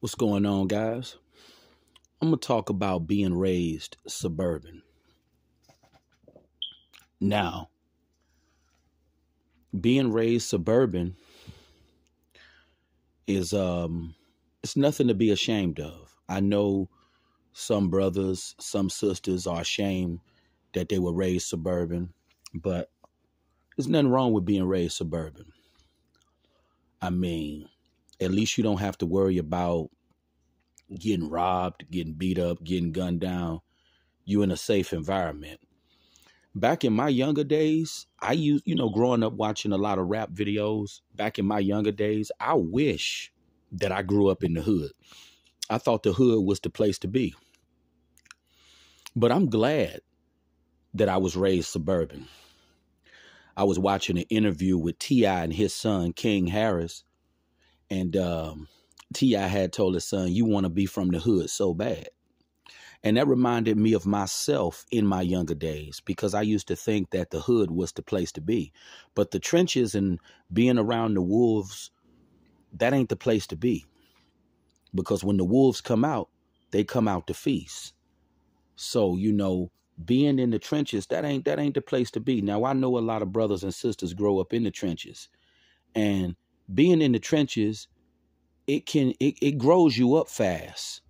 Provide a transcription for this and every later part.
What's going on, guys? I'm going to talk about being raised suburban. Now, being raised suburban is it's nothing to be ashamed of. I know some brothers, some sisters are ashamed that they were raised suburban, but there's nothing wrong with being raised suburban. I mean, at least you don't have to worry about getting robbed, getting beat up, getting gunned down. You in a safe environment. Back in my younger days, I used, growing up watching a lot of rap videos. Back in my younger days, I wish that I grew up in the hood. I thought the hood was the place to be. But I'm glad that I was raised suburban. I was watching an interview with T.I. and his son, King Harris. And T.I. had told his son, "You want to be from the hood so bad." And that reminded me of myself in my younger days, because I used to think that the hood was the place to be. But the trenches and being around the wolves, that ain't the place to be. Because when the wolves come out, they come out to feast. So, being in the trenches, that ain't the place to be. Now, I know a lot of brothers and sisters grow up in the trenches. And being in the trenches, it grows you up fast.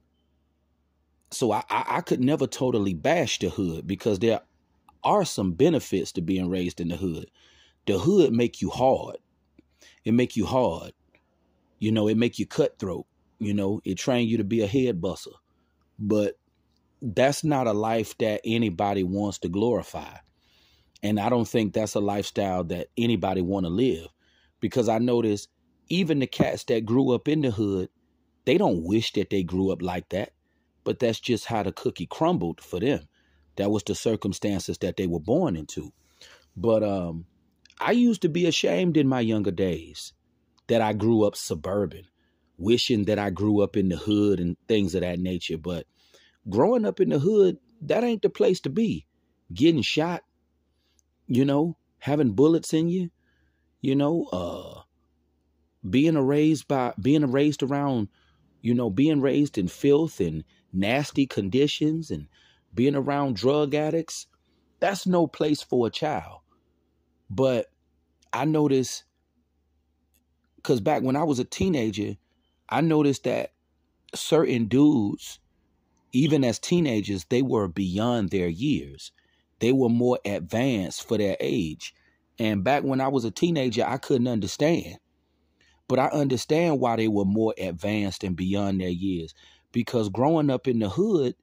So I could never totally bash the hood, because there are some benefits to being raised in the hood. The hood make you hard. It make you hard. It make you cutthroat. It train you to be a head buster. But that's not a life that anybody wants to glorify. And I don't think that's a lifestyle that anybody want to live, because I notice even the cats that grew up in the hood, they don't wish that they grew up like that. But that's just how the cookie crumbled for them. That was the circumstances that they were born into. But I used to be ashamed in my younger days that I grew up suburban, wishing that I grew up in the hood and things of that nature. But growing up in the hood, that ain't the place to be. Getting shot, having bullets in you, being raised around, being raised in filth and nasty conditions and being around drug addicts. That's no place for a child. But I noticed, because back when I was a teenager, I noticed that certain dudes, even as teenagers, they were beyond their years. They were more advanced for their age. And back when I was a teenager, I couldn't understand. But I understand why they were more advanced and beyond their years. Because growing up in the hood,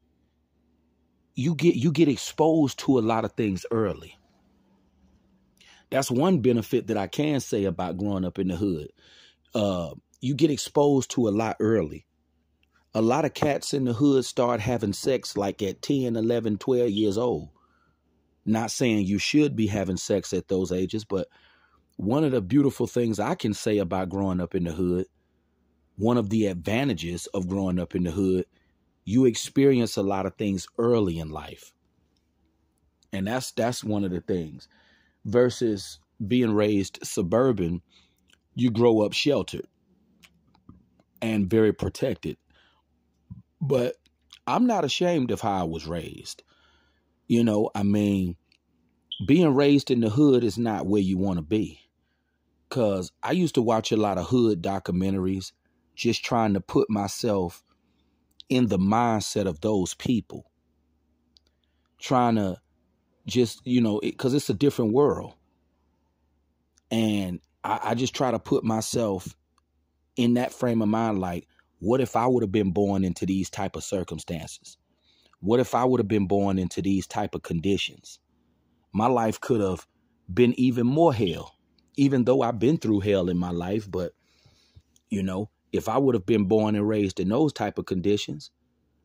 you get exposed to a lot of things early. That's one benefit that I can say about growing up in the hood. You get exposed to a lot early. A lot of cats in the hood start having sex like at 10, 11, 12 years old. Not saying you should be having sex at those ages, but one of the beautiful things I can say about growing up in the hood, one of the advantages of growing up in the hood, you experience a lot of things early in life. And that's one of the things. Versus being raised suburban, you grow up sheltered and very protected. But I'm not ashamed of how I was raised. Being raised in the hood is not where you want to be. Because I used to watch a lot of hood documentaries, just trying to put myself in the mindset of those people. Trying to just, because it's a different world. And I just try to put myself in that frame of mind, like, what if I would have been born into these type of circumstances? What if I would have been born into these type of conditions? My life could have been even more hell. Even though I've been through hell in my life, but, if I would have been born and raised in those type of conditions,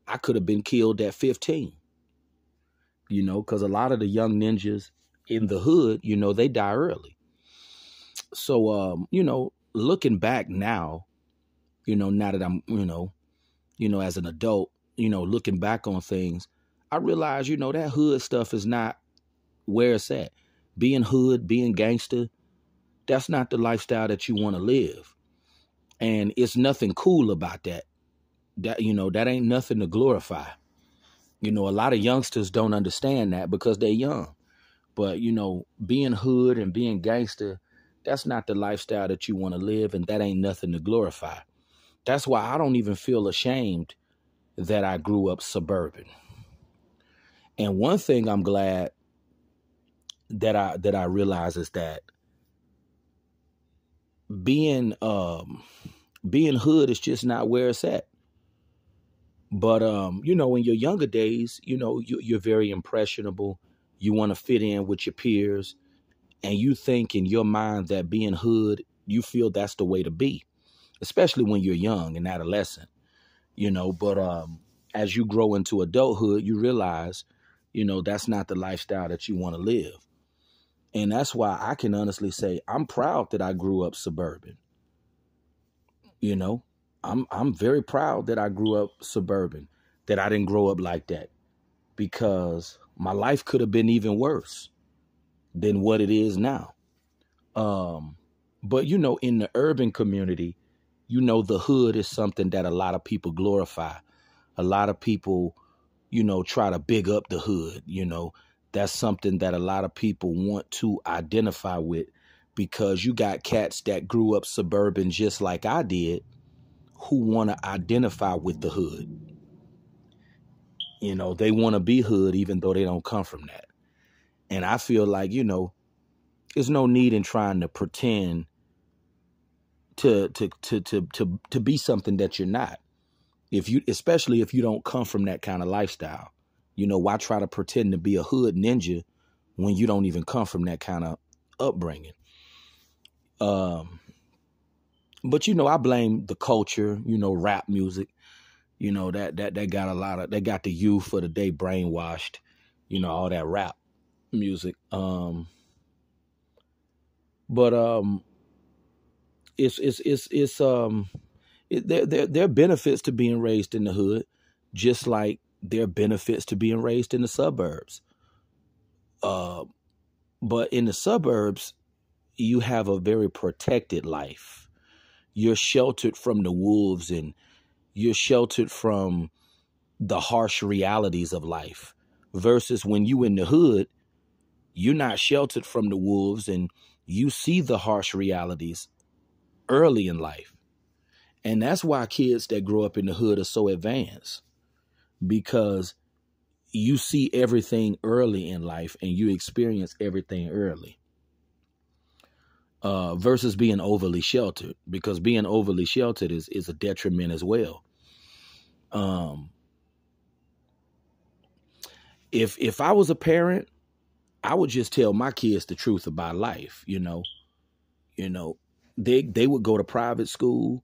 I could have been killed at 15. Because a lot of the young ninjas in the hood, they die early. So, looking back now, now that I'm, as an adult, looking back on things, I realize, that hood stuff is not where it's at. Being hood, being gangster, that's not the lifestyle that you want to live. And it's nothing cool about that. that ain't nothing to glorify. A lot of youngsters don't understand that because they're young. But, being hood and being gangster, that's not the lifestyle that you want to live, and that ain't nothing to glorify. That's why I don't even feel ashamed that I grew up suburban. And one thing I'm glad that I realize is that being being hood is just not where it's at. But in your younger days, you're very impressionable. You want to fit in with your peers, and you think in your mind that being hood, you feel that's the way to be, especially when you're young and adolescent. But as you grow into adulthood, you realize, that's not the lifestyle that you want to live. And that's why I can honestly say I'm proud that I grew up suburban. You know, I'm very proud that I grew up suburban, that I didn't grow up like that, because my life could have been even worse than what it is now. But in the urban community, the hood is something that a lot of people glorify. A lot of people, try to big up the hood. That's something that a lot of people want to identify with, because you got cats that grew up suburban just like I did, who want to identify with the hood. They want to be hood even though they don't come from that. And I feel like, there's no need in trying to pretend to be something that you're not. Especially if you don't come from that kind of lifestyle. Why try to pretend to be a hood ninja when you don't even come from that kind of upbringing? But I blame the culture, rap music, that got they got the youth for the day brainwashed, all that rap music. But there are benefits to being raised in the hood, just like there are benefits to being raised in the suburbs. But in the suburbs, you have a very protected life. You're sheltered from the wolves, and you're sheltered from the harsh realities of life. Versus when you in the hood, you're not sheltered from the wolves, and you see the harsh realities early in life. And that's why kids that grow up in the hood are so advanced, because you see everything early in life and you experience everything early. Versus being overly sheltered, because being overly sheltered is a detriment as well. If I was a parent, I would just tell my kids the truth about life. They would go to private school.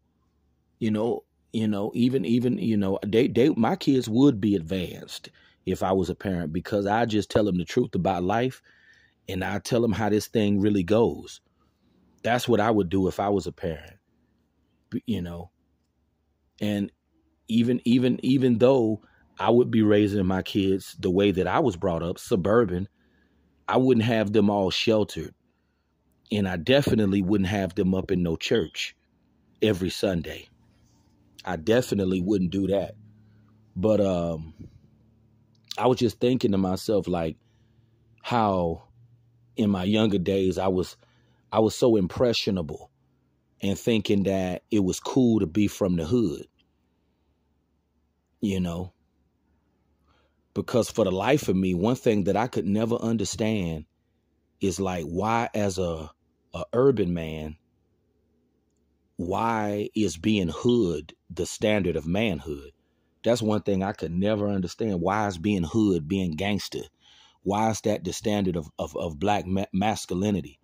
My kids would be advanced if I was a parent, because I just tell them the truth about life, and I tell them how this thing really goes. That's what I would do if I was a parent, and even though I would be raising my kids the way that I was brought up, suburban, I wouldn't have them all sheltered, and I definitely wouldn't have them up in no church every Sunday. I definitely wouldn't do that. But I was just thinking to myself, like, how in my younger days I was so impressionable, and thinking that it was cool to be from the hood, because for the life of me, one thing that I could never understand is, like, why as a urban man, why is being hood the standard of manhood? That's one thing I could never understand. Why is being hood, being gangster, why is that the standard of black masculinity?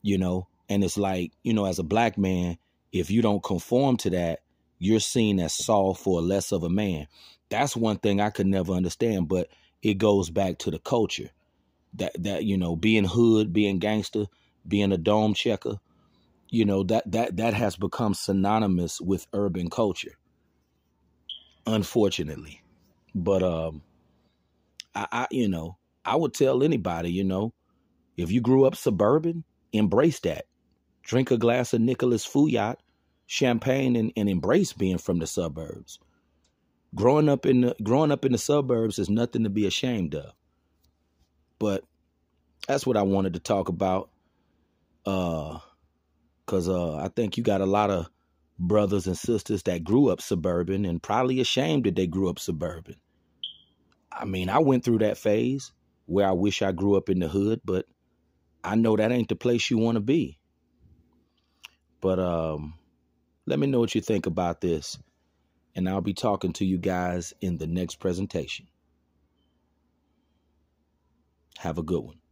And it's like, as a black man, if you don't conform to that, you're seen as soft or less of a man. That's one thing I could never understand, but it goes back to the culture that being hood, being gangster, being a dome checker, that has become synonymous with urban culture, unfortunately. But I would tell anybody, if you grew up suburban, embrace that. Drink a glass of Nicholas Fouillot, champagne and embrace being from the suburbs. Growing up in the suburbs is nothing to be ashamed of. But that's what I wanted to talk about. Cause I think you got a lot of brothers and sisters that grew up suburban and probably ashamed that they grew up suburban. I mean, I went through that phase where I wish I grew up in the hood, but I know that ain't the place you want to be. But let me know what you think about this, and I'll be talking to you guys in the next presentation. Have a good one.